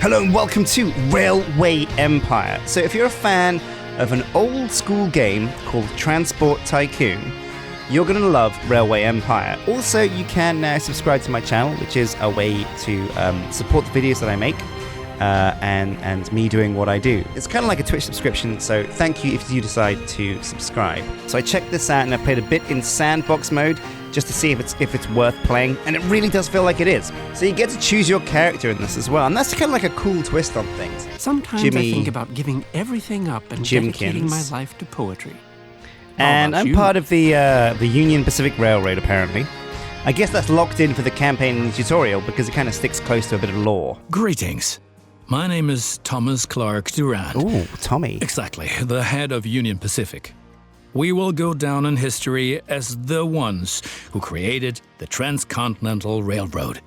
Hello and welcome to Railway Empire. So if you're a fan of an old school game called Transport Tycoon, you're going to love Railway Empire. Also, you can now subscribe to my channel, which is a way to support the videos that I make and me doing what I do. It's kind of like a Twitch subscription, so thank you if you decide to subscribe. So I checked this out and I played a bit in sandbox mode just to see if it's worth playing, and it really does feel like it is. So you get to choose your character in this as well, and that's kind of like a cool twist on things. Sometimes I think about giving everything up and dedicating my life to poetry. And I'm part of the Union Pacific Railroad, apparently. I guess that's locked in for the campaign and the tutorial because it kind of sticks close to a bit of lore. Greetings. My name is Thomas Clark Durant. Ooh, Tommy. Exactly, the head of Union Pacific. We will go down in history as the ones who created the Transcontinental Railroad.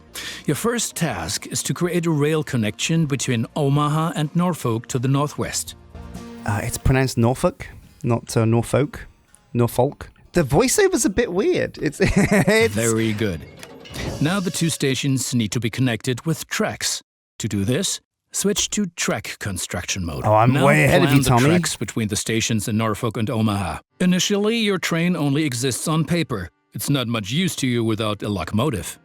Your first task is to create a rail connection between Omaha and Norfolk to the northwest. It's pronounced Norfolk, not Norfolk. Norfolk. The voiceover's a bit weird. It's Very good. Now the two stations need to be connected with tracks. To do this, switch to track construction mode. Oh, I'm way ahead of you, Tommy. Now plan the tracks between the stations in Norfolk and Omaha. Initially, your train only exists on paper. It's not much use to you without a locomotive.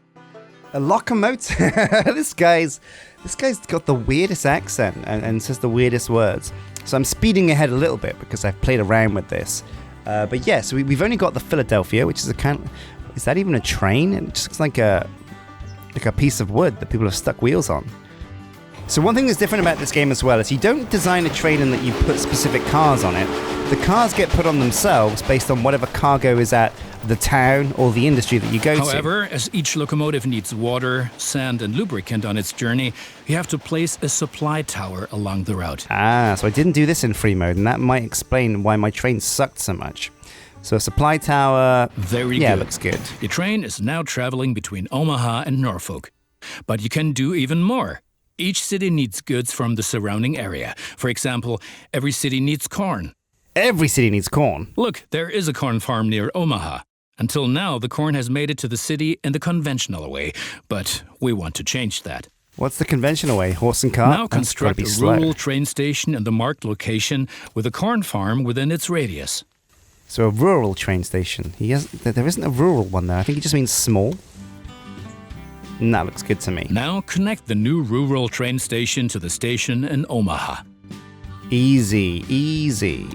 A locomotive? This guy's got the weirdest accent and says the weirdest words. So I'm speeding ahead a little bit because I've played around with this. But yeah, so we've only got the Philadelphia, which is is that even a train? It just looks like a piece of wood that people have stuck wheels on. So one thing that's different about this game as well is you don't design a train in that you put specific cars on it. The cars get put on themselves based on whatever cargo is at the town or the industry that you go to. However, as each locomotive needs water, sand, and lubricant on its journey, you have to place a supply tower along the route. Ah, so I didn't do this in free mode, and that might explain why my train sucked so much. So a supply tower... Very good. Looks good. Your train is now traveling between Omaha and Norfolk. But you can do even more. Each city needs goods from the surrounding area. For example, every city needs corn. Every city needs corn? Look, there is a corn farm near Omaha. Until now, the corn has made it to the city in the conventional way, but we want to change that. What's the conventional way? Horse and cart? Now construct a rural train station in the marked location with a corn farm within its radius. So a rural train station. There isn't a rural one there. I think it just means small. And that looks good to me. Now connect the new rural train station to the station in Omaha. Easy, easy.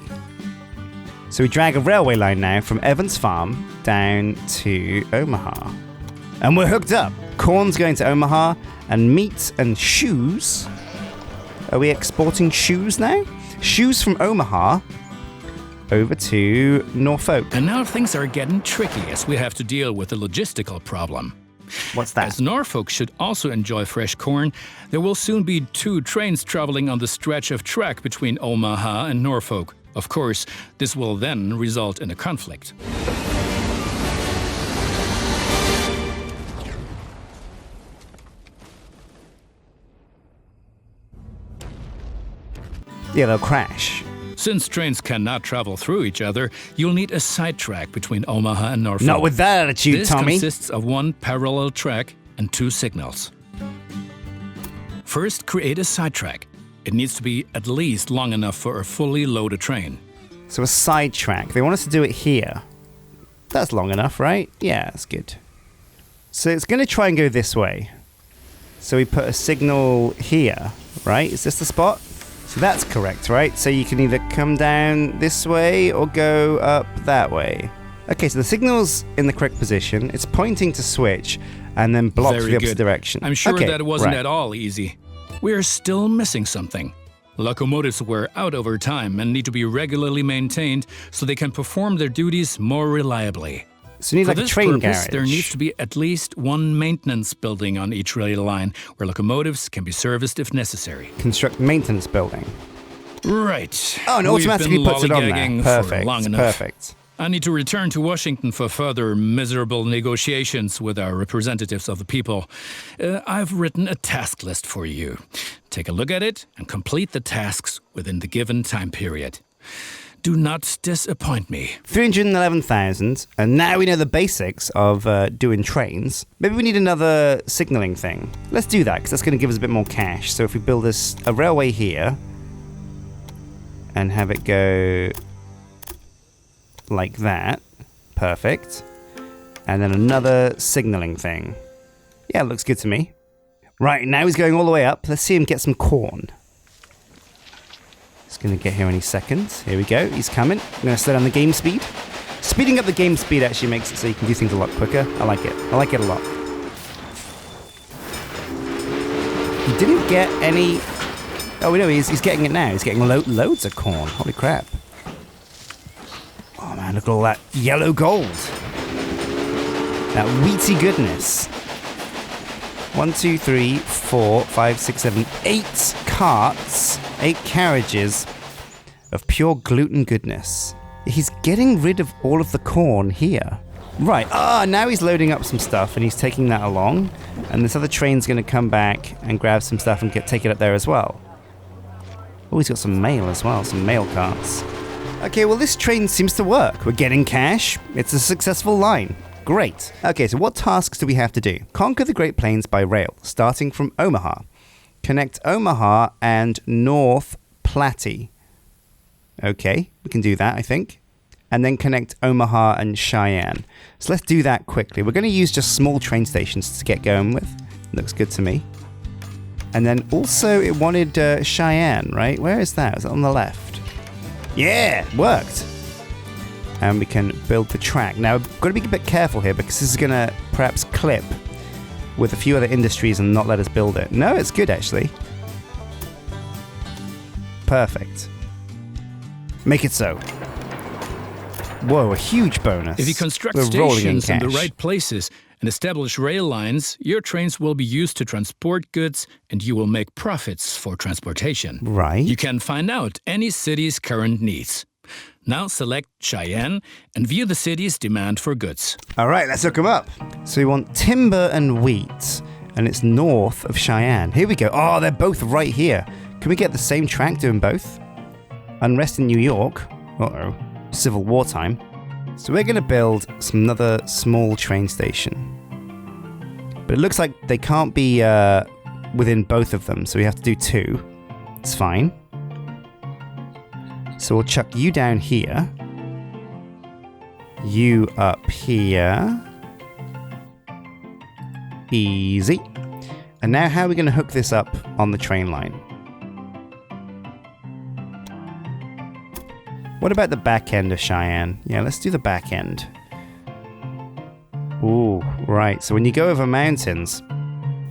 So we drag a railway line now from Evans Farm down to Omaha. And we're hooked up. Corn's going to Omaha, and meat and shoes. Are we exporting shoes now? Shoes from Omaha over to Norfolk. And now things are getting tricky as we have to deal with a logistical problem. What's that? As Norfolk should also enjoy fresh corn, there will soon be 2 trains traveling on the stretch of track between Omaha and Norfolk. Of course, this will then result in a conflict. Yeah, they'll crash. Since trains cannot travel through each other, you'll need a sidetrack between Omaha and Norfolk. Not with that attitude, Tommy. This consists of 1 parallel track and 2 signals. First, create a sidetrack. It needs to be at least long enough for a fully loaded train. So a sidetrack. They want us to do it here. That's long enough, right? Yeah, that's good. So it's going to try and go this way. So we put a signal here, right? Is this the spot? So that's correct, right? So you can either come down this way or go up that way. Okay, so the signal's in the correct position. It's pointing to switch and then blocks the opposite direction. I'm sure that it wasn't at all easy. We're still missing something. Locomotives wear out over time and need to be regularly maintained so they can perform their duties more reliably. So you need like a train garage. There needs to be at least 1 maintenance building on each rail line where locomotives can be serviced if necessary. Construct maintenance building. Right. Oh, and automatically puts it on there. Perfect. Long enough. Perfect. I need to return to Washington for further miserable negotiations with our representatives of the people. I've written a task list for you. Take a look at it and complete the tasks within the given time period. do not disappoint me. 311,000, and now we know the basics of doing trains. Maybe we need another signaling thing. Let's do that, because that's going to give us a bit more cash. So if we build a railway here, and have it go like that. Perfect. And then another signaling thing. Yeah, it looks good to me. Right, now he's going all the way up. Let's see him get some corn. He's going to get here any second. Here we go. He's coming. I'm going to slow down the game speed. Speeding up the game speed actually makes it so you can do things a lot quicker. I like it. I like it a lot. He didn't get any... Oh, no, he's getting it now. He's getting loads of corn. Holy crap. Oh, man, look at all that yellow gold. That wheaty goodness. 1, 2, 3, 4, 5, 6, 7, 8 carts, 8 carriages of pure gluten goodness. He's getting rid of all of the corn here. Right, now he's loading up some stuff and he's taking that along. And this other train's going to come back and grab some stuff and take it up there as well. Oh, he's got some mail as well, some mail carts. Okay, well, this train seems to work. We're getting cash. It's a successful line. Great. Okay, so what tasks do we have to do? Conquer the Great Plains by rail, starting from Omaha. Connect Omaha and North Platte. Okay, we can do that, I think. And then connect Omaha and Cheyenne. So let's do that quickly. We're going to use just small train stations to get going with. Looks good to me. And then also it wanted Cheyenne, right? Where is that? Is it on the left? Yeah, worked. And we can build the track. Now, we've got to be a bit careful here because this is going to perhaps clip with a few other industries and not let us build it. No, it's good, actually. Perfect. Make it so. Whoa, a huge bonus. If you construct stations in the right places and establish rail lines, your trains will be used to transport goods and you will make profits for transportation. Right. You can find out any city's current needs. Now select Cheyenne and view the city's demand for goods. All right, let's hook them up. So we want timber and wheat, and it's north of Cheyenne. Here we go. Oh, they're both right here. Can we get the same track doing both? Unrest in New York. Uh-oh. Civil War time. So we're going to build another small train station. But it looks like they can't be within both of them, so we have to do 2. It's fine. So we'll chuck you down here. You up here. Easy. And now how are we going to hook this up on the train line? What about the back end of Cheyenne? Yeah, let's do the back end. Ooh, right. So when you go over mountains,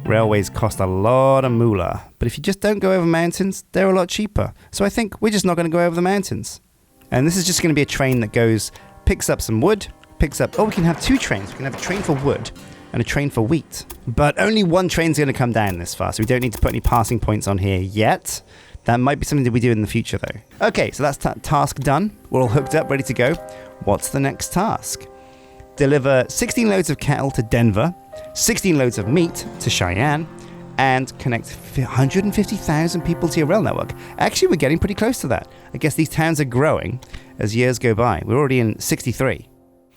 railways cost a lot of moolah. But if you just don't go over mountains, they're a lot cheaper. So I think we're just not going to go over the mountains. And this is just going to be a train that goes, picks up some wood, picks up... Oh, we can have 2 trains. We can have a train for wood and a train for wheat. But only one train's going to come down this far, so we don't need to put any passing points on here yet. That might be something that we do in the future, though. Okay, so that's task done. We're all hooked up, ready to go. What's the next task? Deliver 16 loads of cattle to Denver, 16 loads of meat to Cheyenne, and connect 150,000 people to your rail network. Actually, we're getting pretty close to that. I guess these towns are growing as years go by. We're already in 63.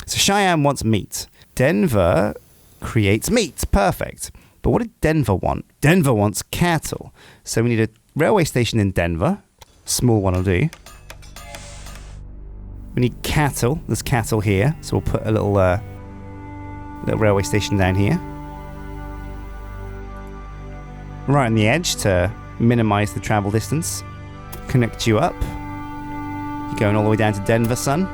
So Cheyenne wants meat. Denver creates meat. Perfect. But what did Denver want? Denver wants cattle. So we need a railway station in Denver. Small one will do. We need cattle. There's cattle here. So we'll put a little railway station down here. Right on the edge to minimize the travel distance. Connect you up. You're going all the way down to Denver, son.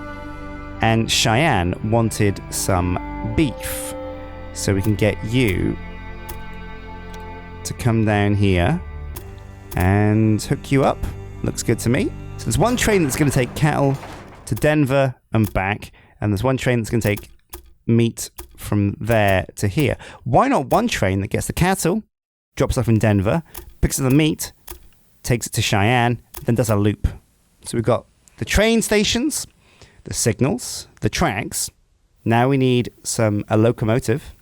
And Cheyenne wanted some beef. So we can get you to come down here and hook you up. Looks good to me. So there's one train that's going to take cattle to Denver and back, and there's one train that's going to take meat from there to here. Why not one train that gets the cattle, drops off in Denver, picks up the meat, takes it to Cheyenne, then does a loop? So we've got the train stations, the signals, the tracks. Now we need a locomotive.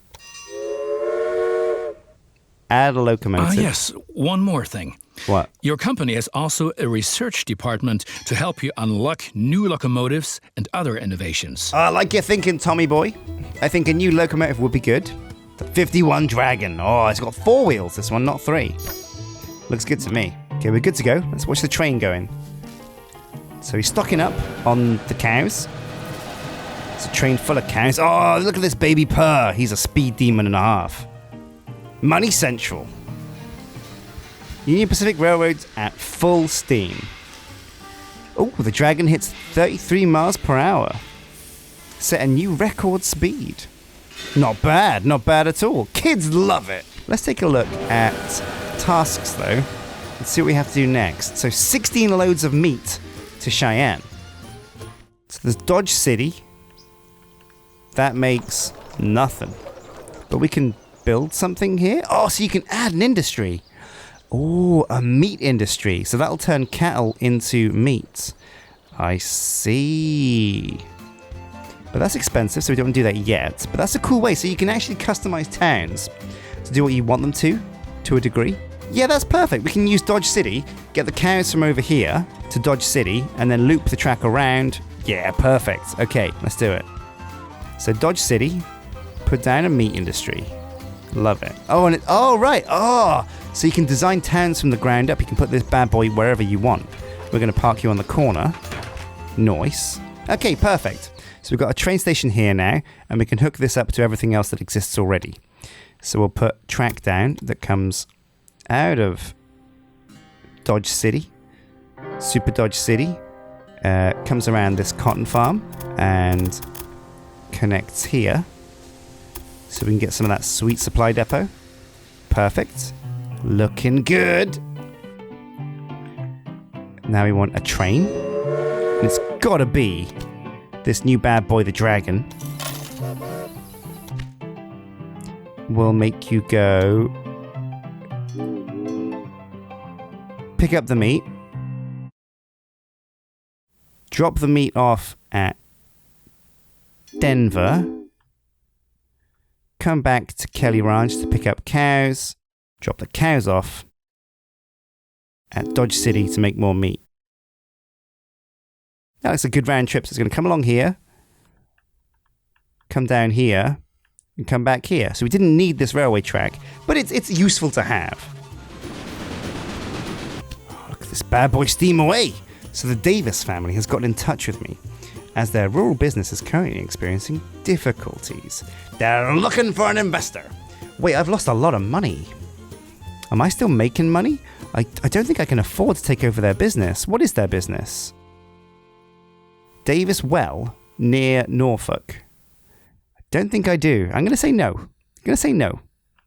add a locomotive. Yes, one more thing. What? Your company has also a research department to help you unlock new locomotives and other innovations. I like your thinking, Tommy boy. I think a new locomotive would be good. The 51 Dragon. Oh, it's got 4 wheels, this one, not 3. Looks good to me. Okay, we're good to go. Let's watch the train going. So he's stocking up on the cows. It's a train full of cows. Oh, look at this baby purr. He's a speed demon and a half. Money Central. Union Pacific Railroad's at full steam. Oh, the Dragon hits 33 miles per hour. Set a new record speed. Not bad at all. Kids love it. Let's take a look at tasks though. Let's see what we have to do next. So 16 loads of meat to Cheyenne. So there's Dodge City. That makes nothing. But we can build something here. Oh, so you can add an industry. Oh, a meat industry. So that'll turn cattle into meat. I see. But that's expensive, so we don't want to do that yet. But that's a cool way. So you can actually customize towns to do what you want them to a degree. Yeah, that's perfect. We can use Dodge City, get the cows from over here to Dodge City, and then loop the track around. Yeah, perfect. Okay, let's do it. So Dodge City, put down a meat industry. Love it. Oh, and right. Oh, so you can design towns from the ground up. You can put this bad boy wherever you want. We're going to park you on the corner. Nice. Okay, perfect. So we've got a train station here now, and we can hook this up to everything else that exists already. So we'll put track down that comes out of Dodge City, Super Dodge City, comes around this cotton farm and connects here. So we can get some of that sweet supply depot. Perfect. Looking good. Now we want a train. And it's gotta be this new bad boy, the Dragon. Will make you go pick up the meat. Drop the meat off at Denver. Come back to Kelly Ranch to pick up cows. Drop the cows off at Dodge City to make more meat. That's a good round trip. So it's going to come along here, come down here, and come back here. So we didn't need this railway track, but it's useful to have. Oh, look at this bad boy steam away. So the Davis family has gotten in touch with me, as their rural business is currently experiencing difficulties. They're looking for an investor. Wait, I've lost a lot of money. Am I still making money? I don't think I can afford to take over their business. What is their business? Davis Well, near Norfolk. I don't think I do. I'm going to say no.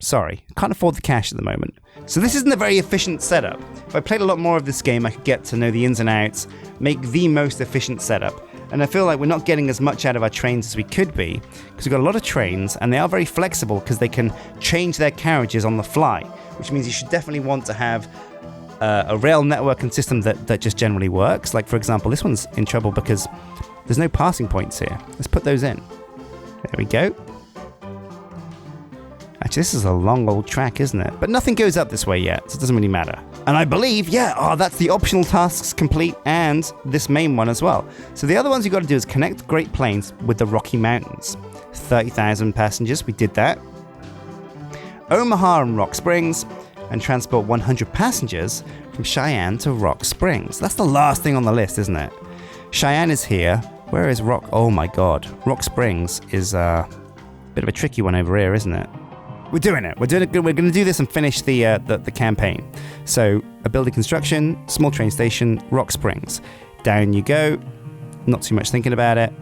Sorry, I can't afford the cash at the moment. So this isn't a very efficient setup. If I played a lot more of this game, I could get to know the ins and outs, make the most efficient setup. And I feel like we're not getting as much out of our trains as we could be, because we've got a lot of trains, and they are very flexible because they can change their carriages on the fly, which means you should definitely want to have a rail network and system that just generally works. Like, for example, this one's in trouble because there's no passing points here. Let's put those in. There we go. Actually, this is a long old track, isn't it? But nothing goes up this way yet, so it doesn't really matter. And I believe, that's the optional tasks complete and this main one as well. So the other ones you've got to do is connect Great Plains with the Rocky Mountains. 30,000 passengers, we did that. Omaha and Rock Springs, and transport 100 passengers from Cheyenne to Rock Springs. That's the last thing on the list, isn't it? Cheyenne is here. Where is Rock? Oh my god. Rock Springs is a bit of a tricky one over here, isn't it? We're doing it. We're going to do this and finish the campaign. So, a building construction, small train station, Rock Springs. Down you go. Not too much thinking about it.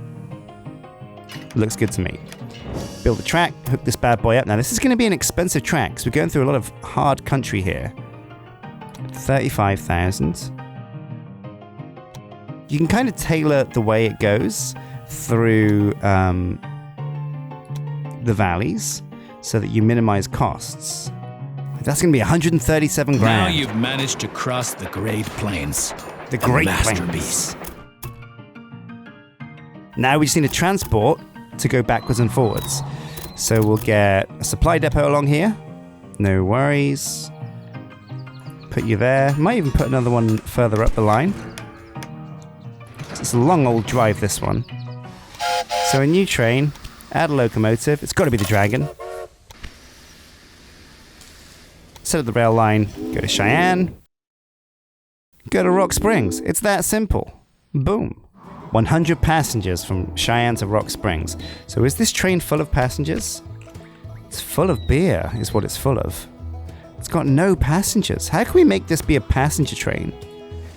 Looks good to me. Build a track, hook this bad boy up. Now, this is going to be an expensive track, because we're going through a lot of hard country here. 35,000. You can kind of tailor the way it goes through the valleys, so that you minimize costs. That's going to be 137 grand. Now you've managed to cross the Great Plains. The Great Plains. Now we just need a transport to go backwards and forwards. So we'll get a supply depot along here. No worries. Put you there. Might even put another one further up the line. It's a long old drive, this one. So a new train, add a locomotive. It's got to be the dragon. Set up the rail line, go to Cheyenne. Go to Rock Springs. It's that simple. Boom. 100 passengers from Cheyenne to Rock Springs. So is this train full of passengers? It's full of beer, is what it's full of. It's got no passengers. How can we make this be a passenger train?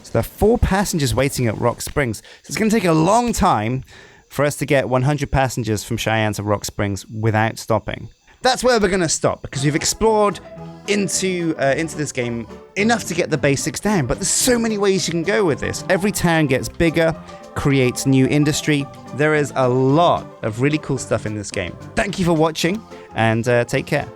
So there are 4 passengers waiting at Rock Springs. So it's going to take a long time for us to get 100 passengers from Cheyenne to Rock Springs without stopping. That's where we're going to stop, because we've explored into this game enough to get the basics down. But there's so many ways you can go with this. Every town gets bigger, creates new industry. There is a lot of really cool stuff in this game. Thank you for watching, and take care.